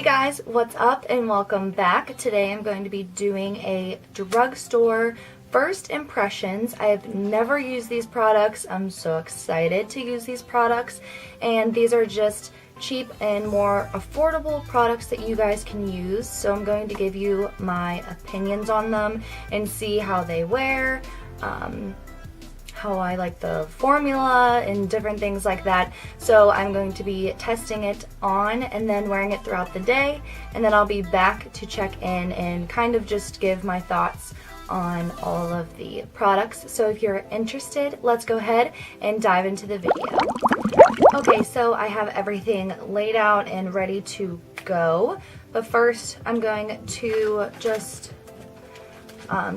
guys, what's up and welcome back. Today I'm going to be doing a drugstore first impressions. I have never used these products. I'm so excited to use these products, and these are just cheap and more affordable products that you guys can use. So I'm going to give you my opinions on them and see how they wear, how I like the formula and different things like that. So I'm going to be testing it on and then wearing it throughout the day, and then I'll be back to check in and kind of just give my thoughts on all of the products. So if you're interested, let's go ahead and dive into the video. Okay, so I have everything laid out and ready to go, but first I'm going to just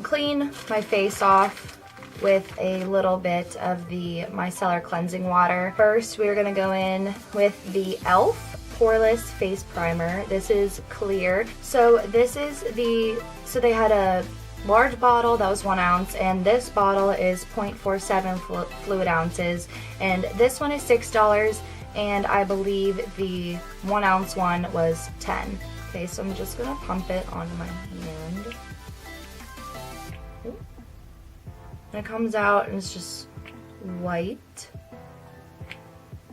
clean my face off with a little bit of the micellar cleansing water. First, we're gonna go in with the e.l.f. Poreless Face Primer. This is clear. So this is so they had a large bottle that was 1 ounce, and this bottle is 0.47 fluid ounces, and this one is $6, and I believe the 1 ounce one was 10. Okay, so I'm just gonna pump it on my hand. And it comes out and it's just white.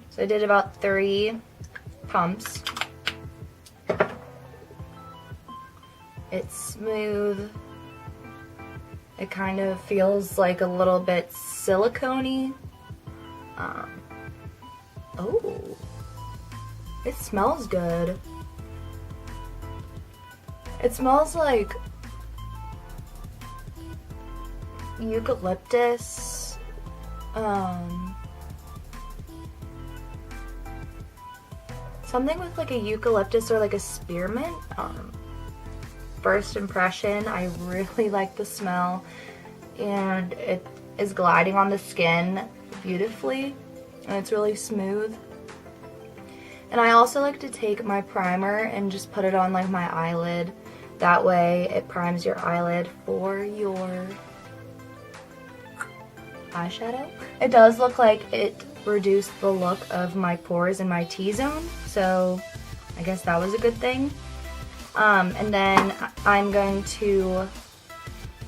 So I did about 3 pumps. It's smooth. It kind of feels like a little bit silicone-y. Oh, it smells good. It smells like eucalyptus, something with like a eucalyptus or like a spearmint. First impression, I really like the smell, and it is gliding on the skin beautifully, and it's really smooth. And I also like to take my primer and just put it on like my eyelid. That way it primes your eyelid for your eyeshadow. It does look like it reduced the look of my pores in my T-zone, so I guess that was a good thing. And then I'm going to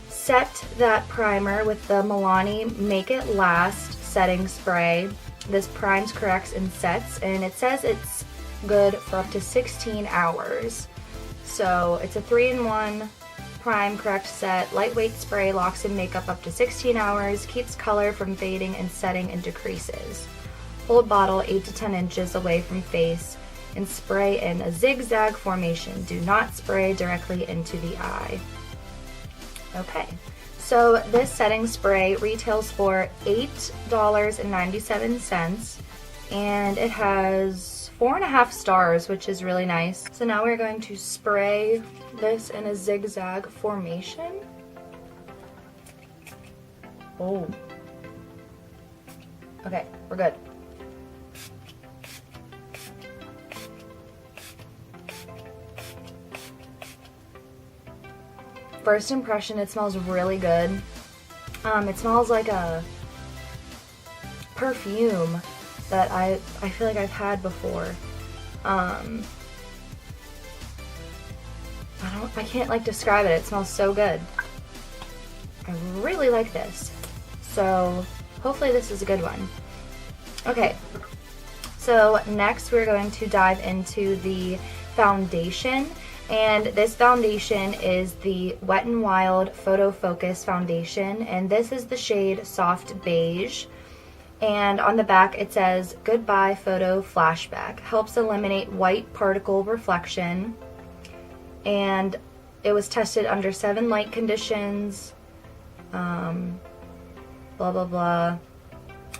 set that primer with the Milani Make It Last setting spray. This primes, corrects, and sets, and it says it's good for up to 16 hours. So it's a 3-in-1 prime, correct, set, lightweight spray, locks in makeup up to 16 hours, keeps color from fading and setting into creases. Hold bottle 8 to 10 inches away from face and spray in a zigzag formation. Do not spray directly into the eye. Okay, so this setting spray retails for $8.97, and it has 4.5 stars, which is really nice. So now we're going to spray this in a zigzag formation. Oh. Okay, we're good. First impression, it smells really good. It smells like a perfume that I feel like I've had before. I can't like describe it. It smells so good. I really like this. So hopefully this is a good one. Okay, so next we're going to dive into the foundation. And this foundation is the Wet n Wild Photo Focus Foundation, and this is the shade Soft Beige. And on the back it says, "Goodbye Photo Flashback. Helps eliminate white particle reflection." And it was tested under 7 light conditions, blah blah blah.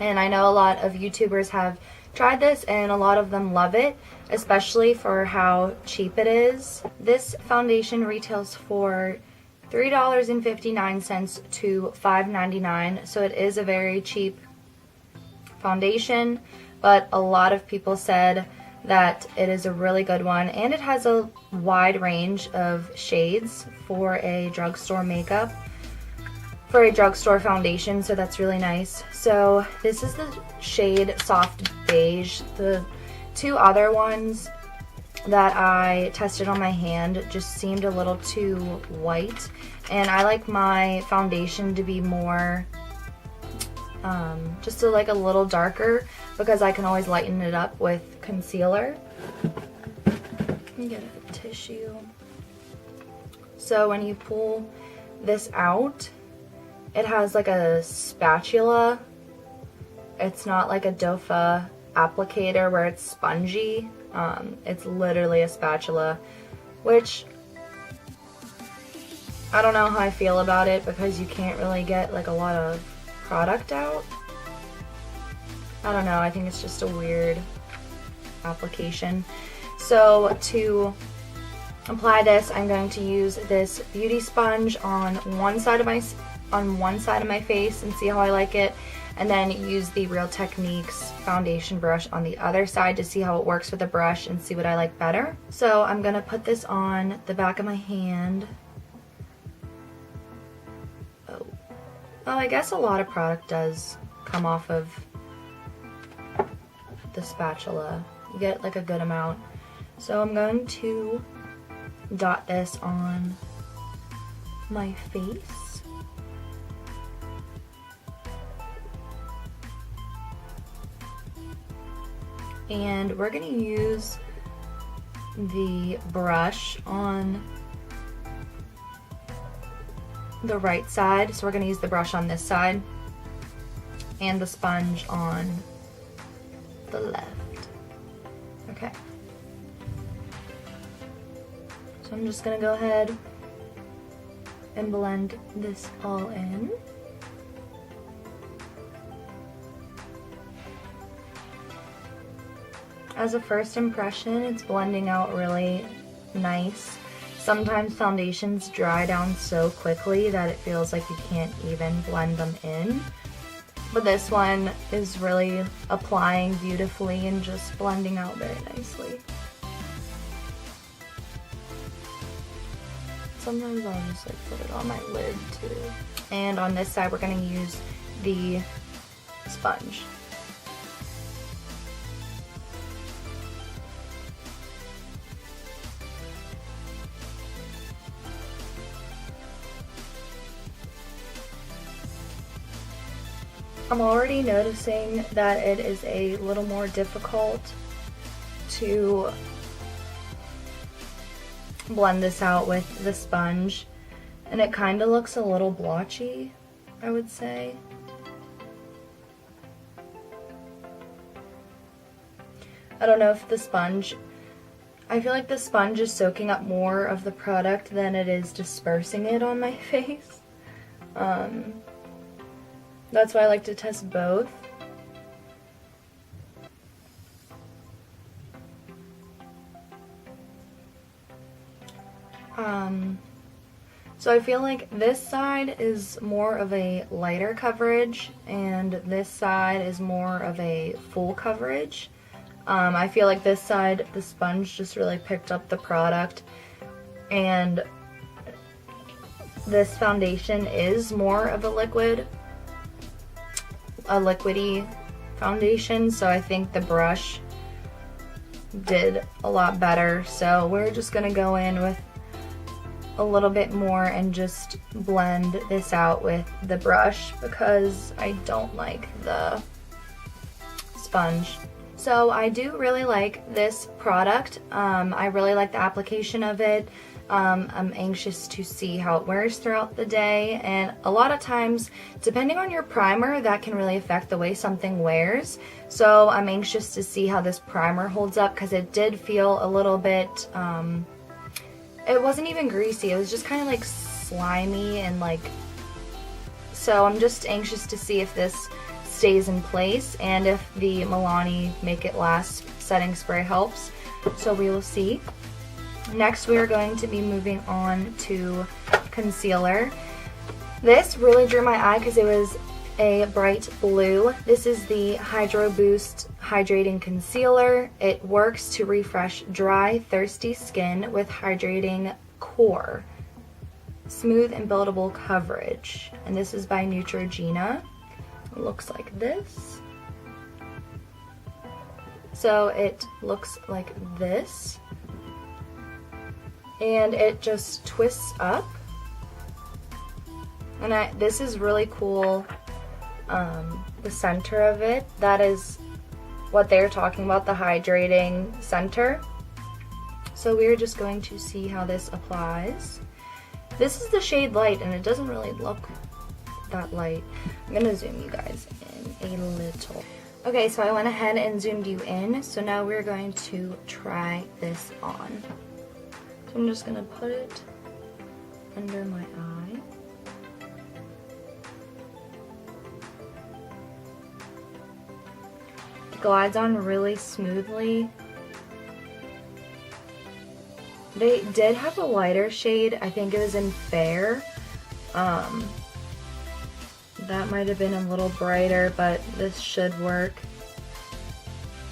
And I know a lot of YouTubers have tried this, and a lot of them love it, especially for how cheap it is. This foundation retails for $3.59 to $5.99, so it is a very cheap foundation, but a lot of people said that it is a really good one, and it has a wide range of shades for a drugstore makeup, for a drugstore foundation, so that's really nice. So this is the shade Soft Beige. The two other ones that I tested on my hand just seemed a little too white, and I like my foundation to be more just like a little darker, because I can always lighten it up with concealer. Let me get a tissue. So when you pull this out, it has like a spatula. It's not like a dofa applicator where it's spongy. It's literally a spatula, which I don't know how I feel about it, because you can't really get like a lot of product out. I don't know, I think it's just a weird application. So to apply this, I'm going to use this beauty sponge on one side of my face and see how I like it, and then use the Real Techniques foundation brush on the other side to see how it works with the brush and see what I like better. So I'm gonna put this on the back of my hand. Oh, I guess a lot of product does come off of the spatula. You get like a good amount. So I'm going to dot this on my face. And we're going to use the brush on the right side. So we're going to use the brush on this side and the sponge on the left. Okay. So I'm just going to go ahead and blend this all in. As a first impression, it's blending out really nice. Sometimes foundations dry down so quickly that it feels like you can't even blend them in. But this one is really applying beautifully and just blending out very nicely. Sometimes I'll just like put it on my lid too. And on this side we're going to use the sponge. I'm already noticing that it is a little more difficult to blend this out with the sponge, and it kind of looks a little blotchy, I would say. I don't know if the sponge, I feel like the sponge is soaking up more of the product than it is dispersing it on my face. That's why I like to test both. So I feel like this side is more of a lighter coverage and this side is more of a full coverage. I feel like this side, the sponge just really picked up the product, and this foundation is more of a liquidy foundation, so I think the brush did a lot better. So we're just gonna go in with a little bit more and just blend this out with the brush because I don't like the sponge. So I do really like this product. I really like the application of it. I'm anxious to see how it wears throughout the day, and a lot of times, depending on your primer, that can really affect the way something wears. So I'm anxious to see how this primer holds up, because it did feel a little bit, it wasn't even greasy, it was just kind of like slimy and like, so I'm just anxious to see if this stays in place and if the Milani Make It Last setting spray helps. So we will see. Next we are going to be moving on to concealer. This really drew my eye because it was a bright blue. This is the Hydro Boost Hydrating Concealer. It works to refresh dry, thirsty skin with hydrating core, smooth and buildable coverage. And this is by Neutrogena. It looks like this. So it looks like this. and it just twists up. And this is really cool, the center of it. That is what they're talking about, the hydrating center. So we're just going to see how this applies. This is the shade Light, and it doesn't really look that light. I'm gonna zoom you guys in a little. Okay, so I went ahead and zoomed you in, so now we're going to try this on. So I'm just gonna put it under my eye. It glides on really smoothly. They did have a lighter shade, I think it was in Fair. That might have been a little brighter, but this should work.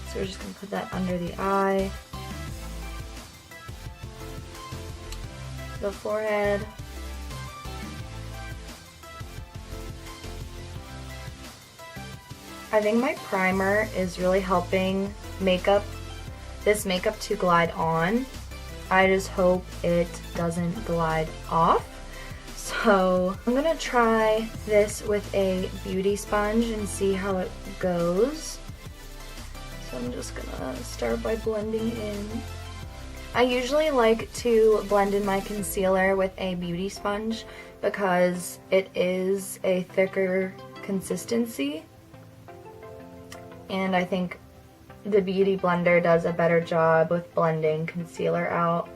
So we're just gonna put that under the eye. The forehead. I think my primer is really helping this makeup to glide on. I just hope it doesn't glide off. So I'm gonna try this with a beauty sponge and see how it goes. So I'm just gonna start by blending in. I usually like to blend in my concealer with a beauty sponge because it is a thicker consistency. And I think the Beauty Blender does a better job with blending concealer out.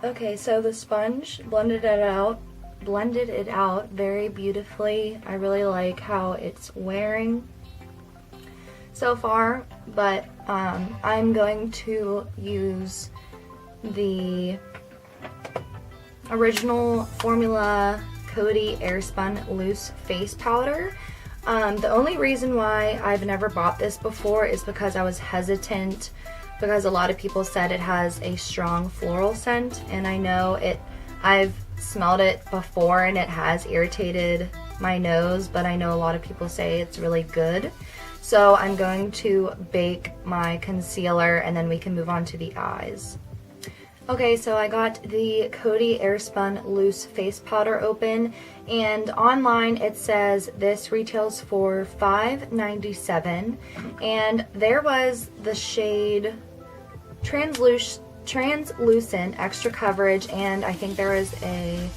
Okay, so the sponge blended it out very beautifully. I really like how it's wearing so far, but I'm going to use the original formula Coty Airspun Loose Face Powder. The only reason why I've never bought this before is because I was hesitant, because a lot of people said it has a strong floral scent, and I know I've smelled it before and it has irritated my nose, but I know a lot of people say it's really good. So I'm going to bake my concealer and then we can move on to the eyes. Okay, so I got the Coty Airspun Loose Face Powder open, and online it says this retails for $5.97, and there was the shade Translucent Extra Coverage, and I think there is a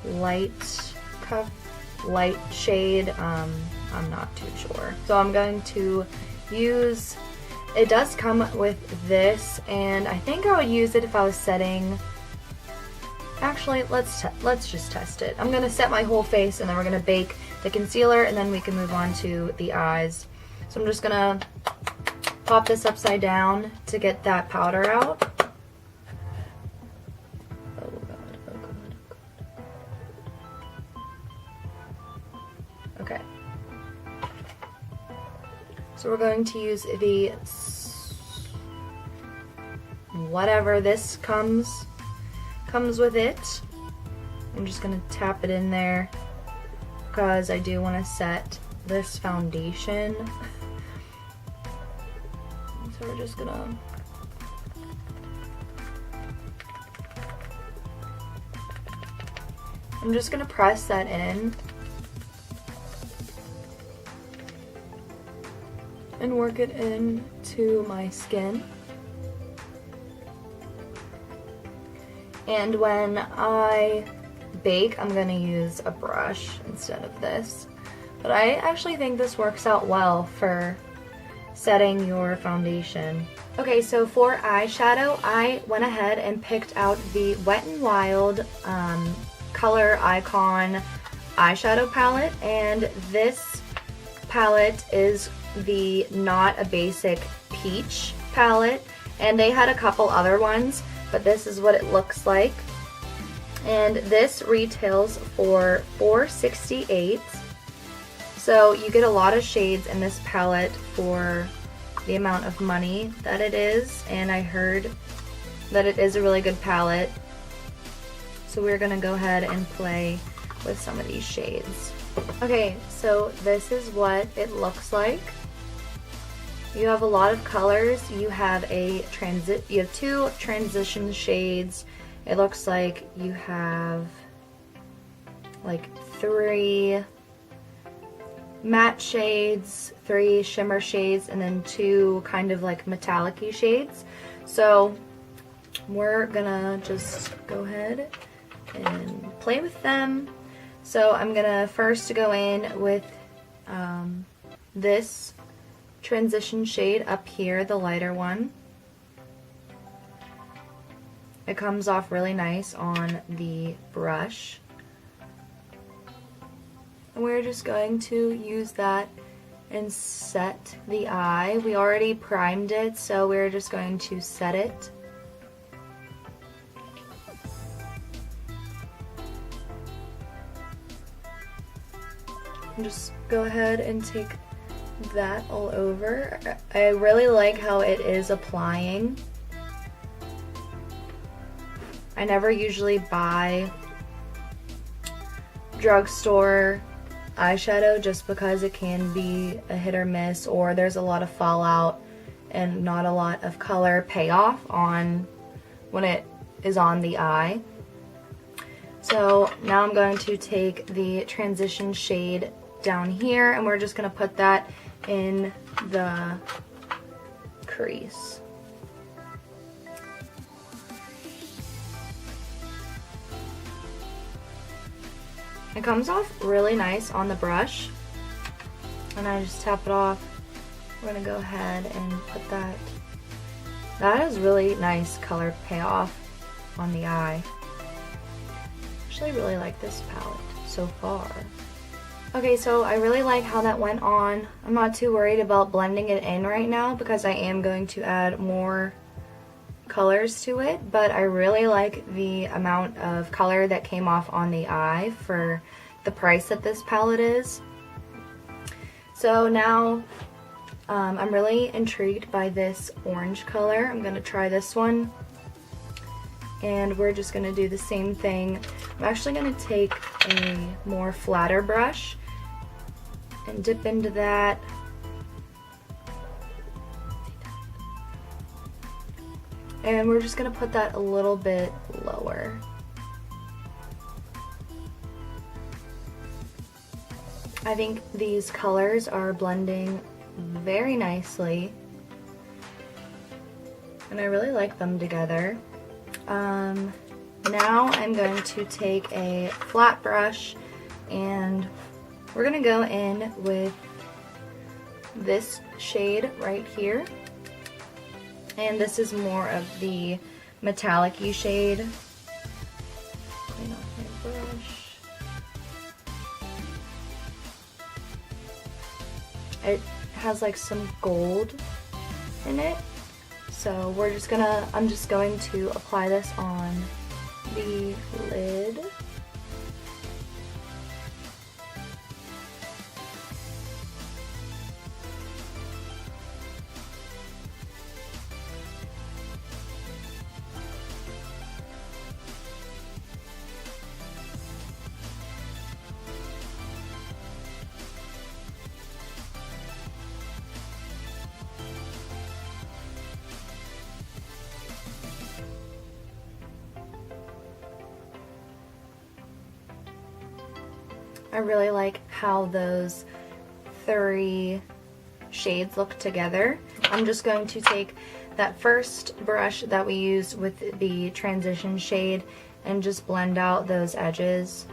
light shade. I'm not too sure. So I'm going to use, it does come with this, and I think I would use it if I was setting, actually let's just test it. I'm going to set my whole face and then we're going to bake the concealer and then we can move on to the eyes. So I'm just going to pop this upside down to get that powder out. Okay. So we're going to use the, whatever this comes with it. I'm just going to tap it in there because I do want to set this foundation. So we're just going to I'm just going to press that in and work it into my skin. And when I bake, I'm going to use a brush instead of this. But I actually think this works out well for setting your foundation. Okay, so for eyeshadow, I went ahead and picked out the Wet n Wild Color Icon eyeshadow palette, and this palette is the Not a Basic Peach palette, and they had a couple other ones, but this is what it looks like. And this retails for $4.68. So you get a lot of shades in this palette for the amount of money that it is, and I heard that it is a really good palette. So we're gonna go ahead and play with some of these shades. Okay, so this is what it looks like. You have a lot of colors. You have two transition shades. It looks like you have like 3 matte shades, 3 shimmer shades, and then 2 kind of like metallic-y shades. So we're gonna just go ahead and play with them. So I'm gonna first go in with this transition shade up here, the lighter one. It comes off really nice on the brush. And we're just going to use that and set the eye. We already primed it, so we're just going to set it. And just go ahead and take that all over. I really like how it is applying. I never usually buy drugstore eyeshadow just because it can be a hit or miss, or there's a lot of fallout and not a lot of color payoff on when it is on the eye. So now I'm going to take the transition shade down here and we're just going to put that in the crease. It comes off really nice on the brush, and I just tap it off. We're going to go ahead and put that. That is really nice color payoff on the eye. Actually, I really like this palette so far. Okay, so I really like how that went on. I'm not too worried about blending it in right now because I am going to add more colors to it, but I really like the amount of color that came off on the eye for the price that this palette is. So now I'm really intrigued by this orange color. I'm going to try this one, and we're just going to do the same thing. I'm actually going to take a more flatter brush and dip into that. And we're just going to put that a little bit lower. I think these colors are blending very nicely, and I really like them together. Now I'm going to take a flat brush and we're going to go in with this shade right here. And this is more of the metallic-y shade. Clean off my brush. It has like some gold in it. So I'm just going to apply this on the lid. I really like how those 3 shades look together. I'm just going to take that first brush that we used with the transition shade and just blend out those edges.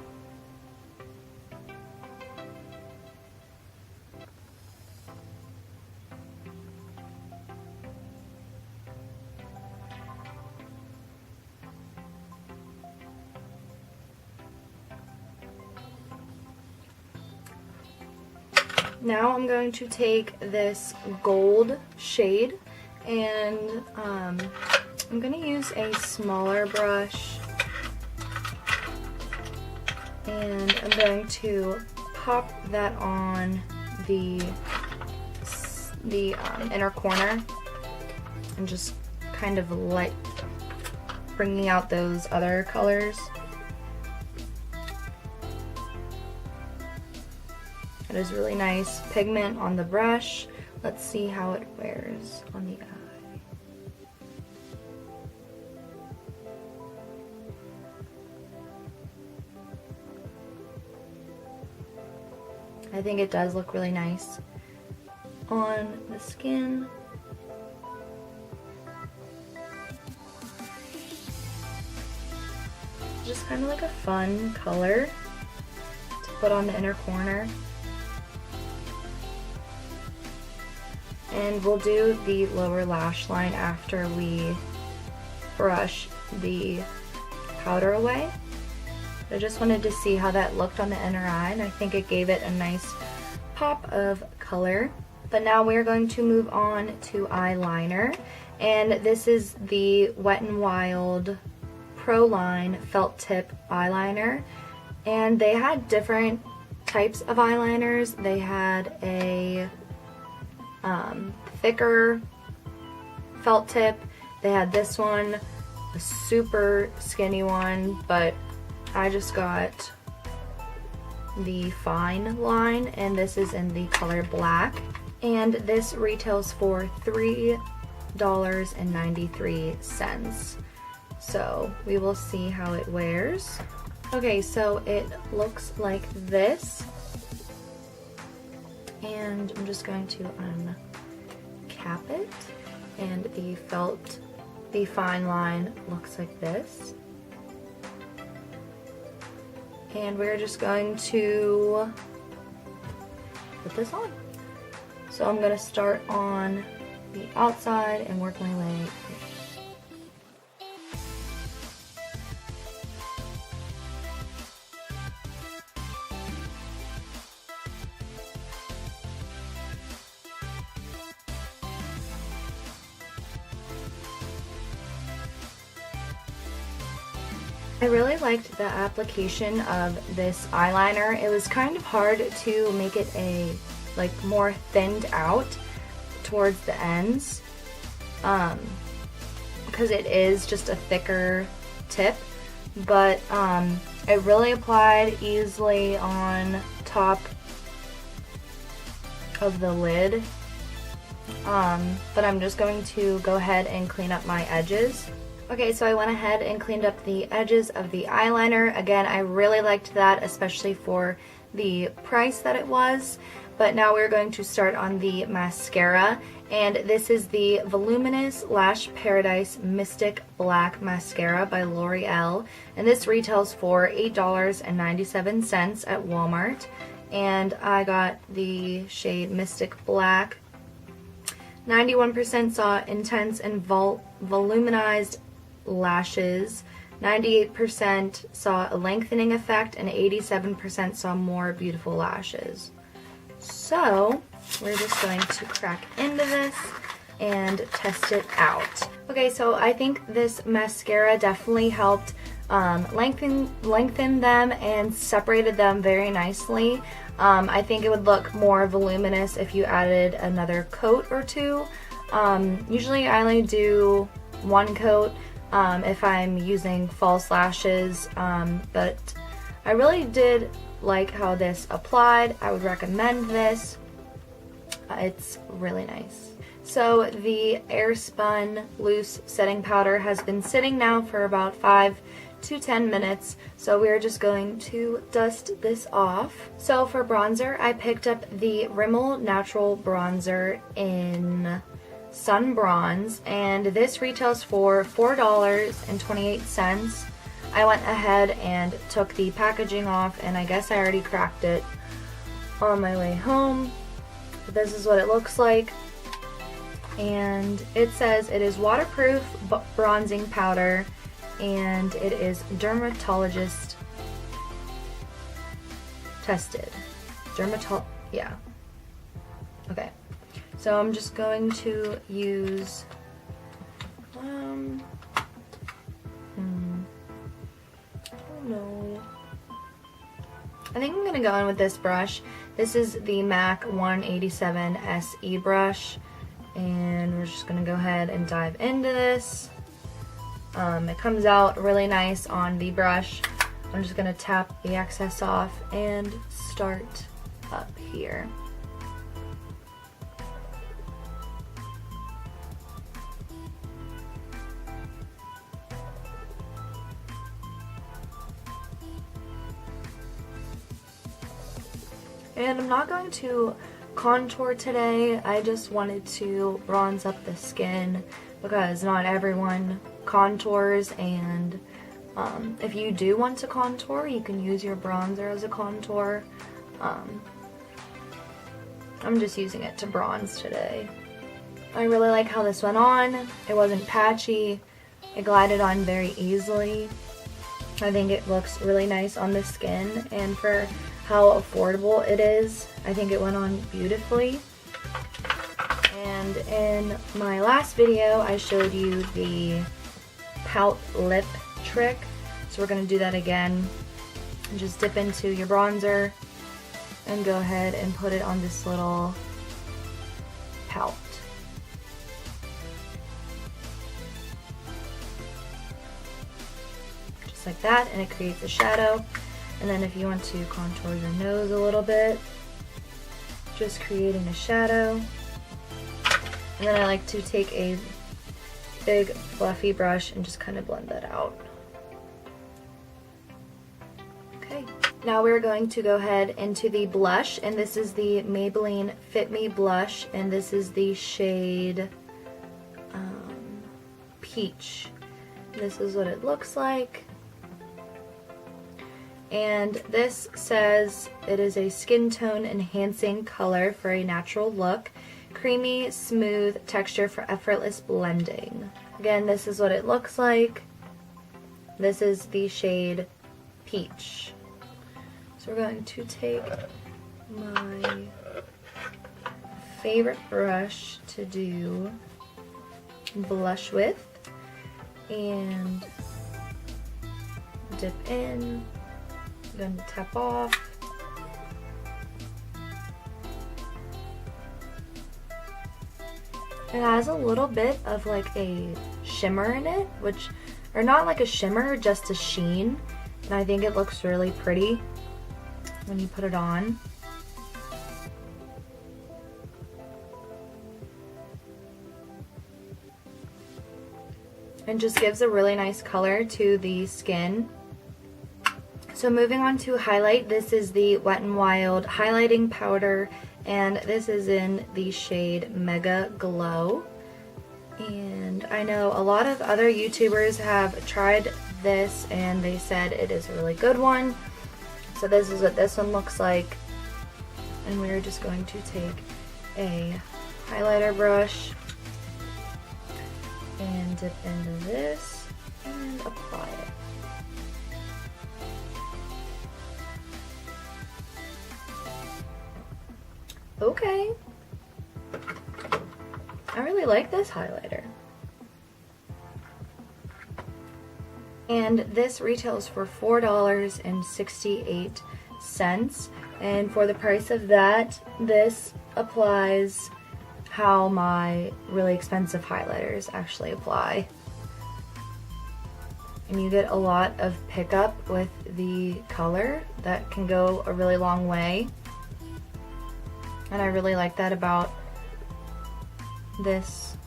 Now I'm going to take this gold shade and I'm going to use a smaller brush and I'm going to pop that on the inner corner and just kind of bringing out those other colors. It is really nice pigment on the brush. Let's see how it wears on the eye. I think it does look really nice on the skin. Just kind of like a fun color to put on the inner corner. And we'll do the lower lash line after we brush the powder away. I just wanted to see how that looked on the inner eye, and I think it gave it a nice pop of color. But now we're going to move on to eyeliner, and this is the Wet n Wild Pro Line Felt Tip eyeliner, and they had different types of eyeliners. They had a thicker felt tip. They had this one, a super skinny one, but I just got the fine line, and this is in the color black, and this retails for $3.93. So we will see how it wears. Okay, so it looks like this, and I'm just going to uncap it, and the fine line looks like this. And we're just going to put this on. So I'm going to start on the outside and work my way in. I really liked the application of this eyeliner. It was kind of hard to make it more thinned out towards the ends, because it is just a thicker tip, but it really applied easily on top of the lid. But I'm just going to go ahead and clean up my edges. Okay, so I went ahead and cleaned up the edges of the eyeliner. Again, I really liked that, especially for the price that it was. But now we're going to start on the mascara, and this is the Voluminous Lash Paradise Mystic Black Mascara by Loreal, and this retails for $8.97 at Walmart, and I got the shade Mystic Black. 91% saw intense and voluminized lashes, 98% saw a lengthening effect, and 87% saw more beautiful lashes. So we're just going to crack into this and test it out. Okay, so I think this mascara definitely helped lengthen them and separated them very nicely. I think it would look more voluminous if you added another coat or two. Usually I only do one coat if I'm using false lashes, but I really did like how this applied. I would recommend this. It's really nice. So the Airspun loose setting powder has been sitting now for about 5 to 10 minutes, so we're just going to dust this off. So for bronzer, I picked up the Rimmel Natural Bronzer in Sun Bronze, and this retails for $4.28. I went ahead and took the packaging off, and I guess I already cracked it on my way home. But this is what it looks like, and it says it is waterproof bronzing powder, and it is dermatologist tested. Yeah. Okay. So I'm just going to use I don't know. I think I'm gonna go in with this brush. This is the MAC 187 SE brush, and we're just gonna go ahead and dive into this. It comes out really nice on the brush. I'm just going to tap the excess off and start up here. And I'm not going to contour today. I just wanted to bronze up the skin because not everyone contours, and if you do want to contour, you can use your bronzer as a contour. I'm just using it to bronze today. I really like how this went on. It wasn't patchy. It glided on very easily. I think it looks really nice on the skin, and for how affordable it is, I think it went on beautifully. And in my last video, I showed you the pout lip trick. So we're going to do that again. And just dip into your bronzer and go ahead and put it on this little pout. Just like that, and it creates a shadow. And then if you want to contour your nose a little bit, just creating a shadow. And then I like to take a big fluffy brush and just kind of blend that out. Okay, now we're going to go ahead into the blush, and this is the Maybelline Fit Me blush, and this is the shade Peach. This is what it looks like. And this says it is a skin tone enhancing color for a natural look. Creamy, smooth texture for effortless blending. Again, this is what it looks like. This is the shade Peach. So we're going to take my favorite brush to do blush with and dip in. I'm going to tap off. It has a little bit of like a shimmer in it, or not like a shimmer, just a sheen. And I think it looks really pretty when you put it on. And just gives a really nice color to the skin. So moving on to highlight, this is the Wet n Wild highlighting powder, and this is in the shade Mega Glow. And I know a lot of other YouTubers have tried this and they said it is a really good one. So this is what this one looks like. And we're just going to take a highlighter brush and dip into this and apply it. Okay. I really like this highlighter. And this retails for $4.68. And for the price of that, this applies how my really expensive highlighters actually apply. And you get a lot of pickup with the color that can go a really long way. And I really like that about this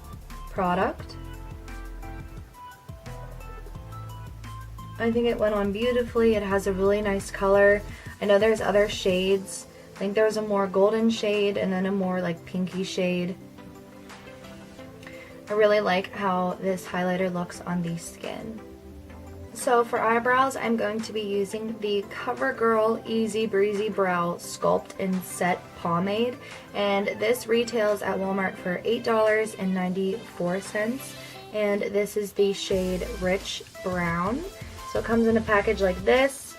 product. I think it went on beautifully. It has a really nice color. I know there's other shades. I think there's a more golden shade and then a more like pinky shade. I really like how this highlighter looks on the skin. So for eyebrows, I'm going to be using the Covergirl Easy Breezy Brow Sculpt and Set Pomade. And this retails at Walmart for $8.94. And this is the shade Rich Brown. So it comes in a package like this.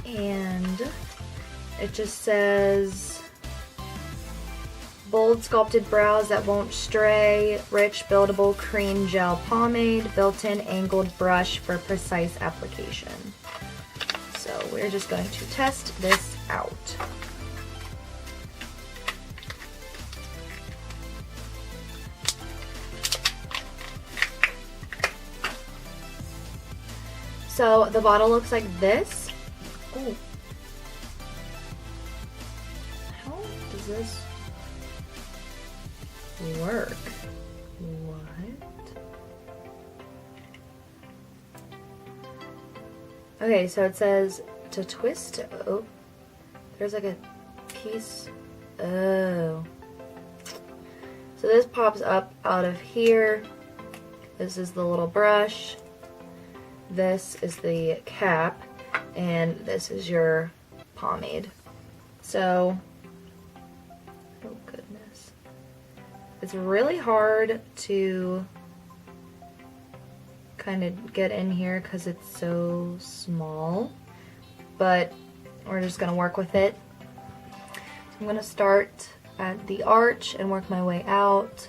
And it just says bold sculpted brows that won't stray, rich buildable cream gel pomade, built-in angled brush for precise application. So we're just going to test this out. So the bottle looks like this. Ooh. How does this work? What? Okay, so it says to twist. Oh, there's like a piece. Oh. So this pops up out of here. This is the little brush. This is the cap. And this is your pomade. So, oh goodness. It's really hard to kind of get in here because it's so small. But we're just going to work with it. So I'm going to start at the arch and work my way out.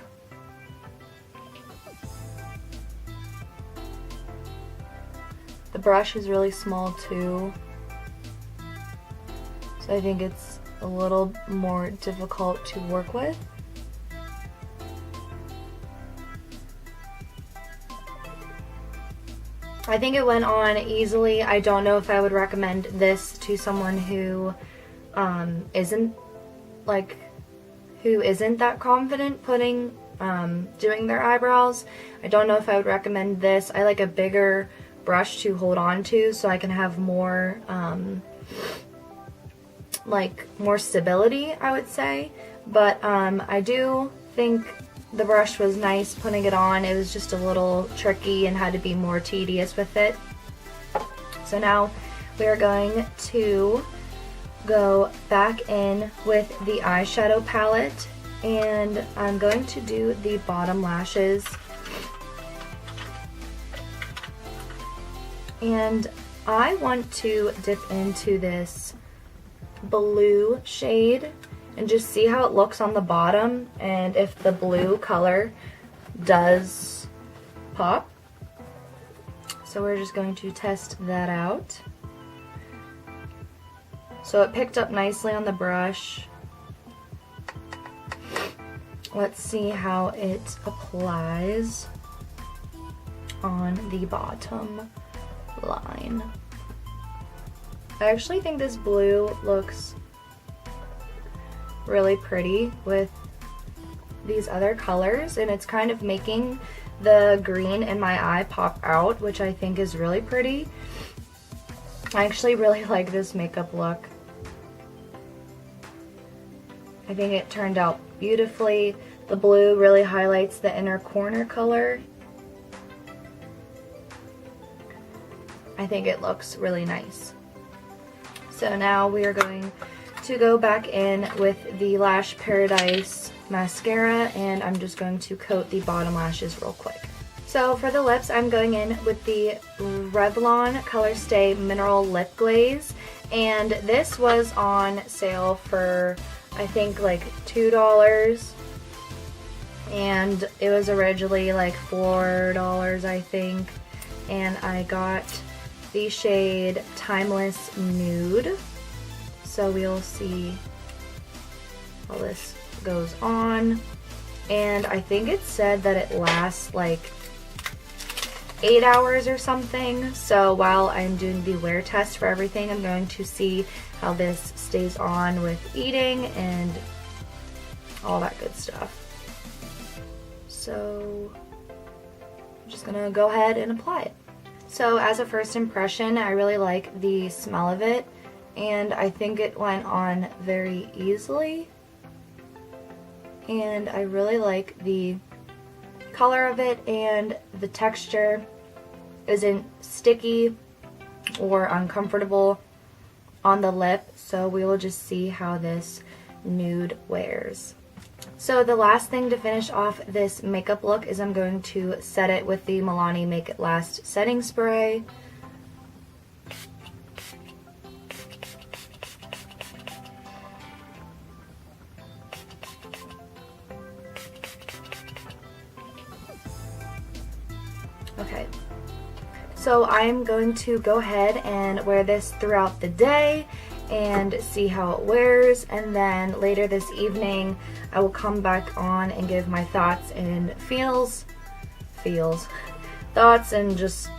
The brush is really small too, so I think it's a little more difficult to work with. I think it went on easily. I don't know if I would recommend this to someone who isn't that confident doing their eyebrows. I don't know if I would recommend this. I like a bigger brush to hold on to so I can have more more stability, I would say. But I do think the brush was nice putting it on. It was just a little tricky and had to be more tedious with it. So now we are going to go back in with the eyeshadow palette, and I'm going to do the bottom lashes. And I want to dip into this blue shade and just see how it looks on the bottom and if the blue color does pop. So we're just going to test that out. So it picked up nicely on the brush. Let's see how it applies on the bottom line. I actually think this blue looks really pretty with these other colors, and it's kind of making the green in my eye pop out, which I think is really pretty. I actually really like this makeup look. I think it turned out beautifully. The blue really highlights the inner corner color. I think it looks really nice. So now we are going to go back in with the Lash Paradise mascara, and I'm just going to coat the bottom lashes real quick. So for the lips, I'm going in with the Revlon Colorstay Mineral Lip Glaze, and this was on sale for I think like $2, and it was originally like $4 I think, and I got the shade Timeless Nude. So we'll see how this goes on, and I think it said that it lasts like 8 hours or something. So while I'm doing the wear test for everything, I'm going to see how this stays on with eating and all that good stuff. So I'm just gonna go ahead and apply it. So as a first impression, I really like the smell of it, and I think it went on very easily, and I really like the color of it, and the texture isn't sticky or uncomfortable on the lip. So we will just see how this nude wears. So the last thing to finish off this makeup look is I'm going to set it with the Milani Make It Last setting spray. Okay, so I'm going to go ahead and wear this throughout the day and see how it wears, and then later this evening I will come back on and give my thoughts and thoughts, and just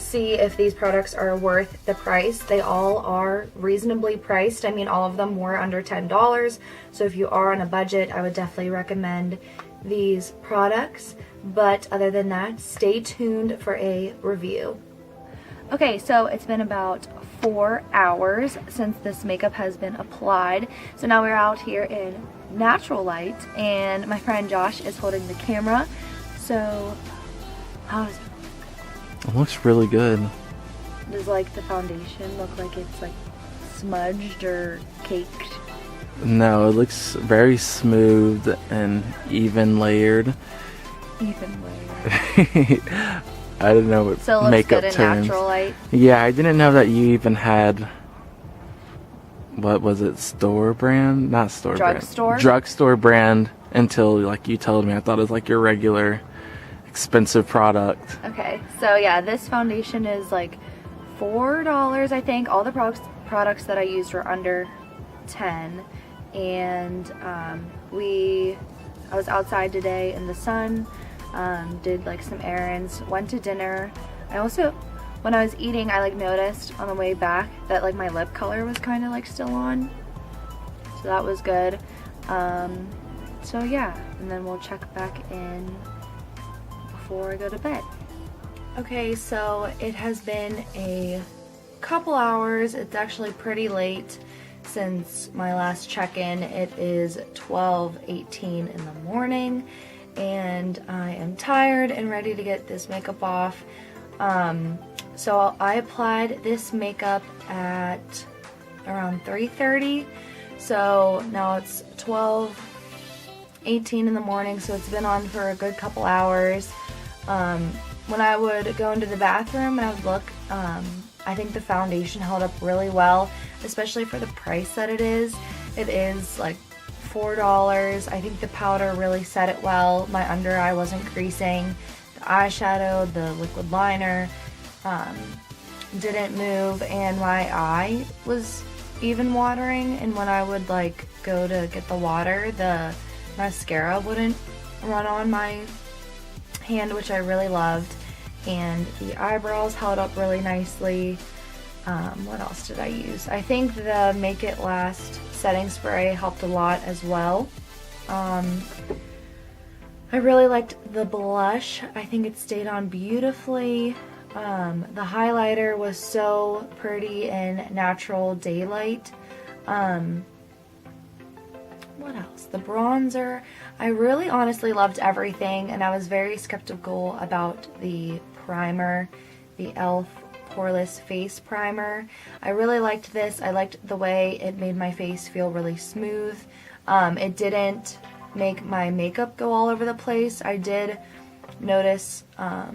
see if these products are worth the price. They all are reasonably priced. I mean, all of them were under $10. So if you are on a budget, I would definitely recommend these products. But other than that, stay tuned for a review. Okay, so it's been about 4 hours since this makeup has been applied. So now we're out here in natural light, and my friend Josh is holding the camera. So, how does it look? It looks really good. Does like the foundation look like it's like smudged or caked? No, it looks very smooth and even layered. Even layered. I don't know what so it looks makeup good in terms. natural light. Yeah, I didn't know that you even had, what was it, store brand? Not store Drugstore? brand. Drugstore brand until like you told me. I thought it was like your regular expensive product. Okay, so yeah, this foundation is like $4, I think. All the products that I used were under 10, and I was outside today in the sun. Did like some errands, went to dinner. I also, when I was eating, I like noticed on the way back that like my lip color was kind of like still on, so that was good. So yeah, and then we'll check back in before I go to bed. Okay, so it has been a couple hours. It's actually pretty late since my last check-in. It is 12:18 in the morning, and I am tired and ready to get this makeup off. So I applied this makeup at around 3:30. So now it's 12:18 in the morning, so it's been on for a good couple hours. When I would go into the bathroom and I would look, I think the foundation held up really well, especially for the price that it is. It is like $4. I think the powder really set it well. My under eye wasn't creasing. The eyeshadow, the liquid liner didn't move, and my eye was even watering, and when I would like go to get the water, the mascara wouldn't run on my hand, which I really loved. And the eyebrows held up really nicely. What else did I use? I think the Make It Last setting spray helped a lot as well. I really liked the blush. I think it stayed on beautifully. The highlighter was so pretty in natural daylight. What else? The bronzer. I really honestly loved everything, and I was very skeptical about the primer, the e.l.f. Poreless Face Primer. I really liked this. I liked the way it made my face feel really smooth. It didn't make my makeup go all over the place. I did notice, I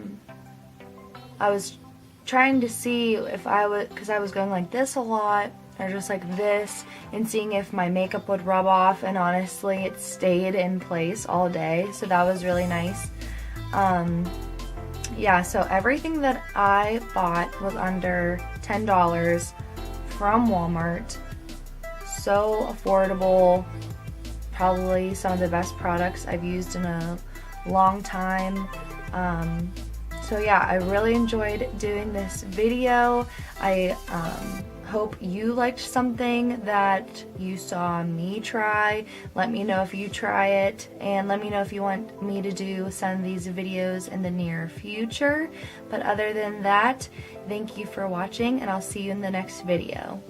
was trying to see if I would, because I was going like this a lot, or just like this, and seeing if my makeup would rub off, and honestly it stayed in place all day, so that was really nice. Yeah, so everything that I bought was under $10 from Walmart. So affordable, probably some of the best products I've used in a long time. So yeah, I really enjoyed doing this video. I hope you liked something that you saw me try. Let me know if you try it, and let me know if you want me to do some of these videos in the near future. But other than that, thank you for watching, and I'll see you in the next video.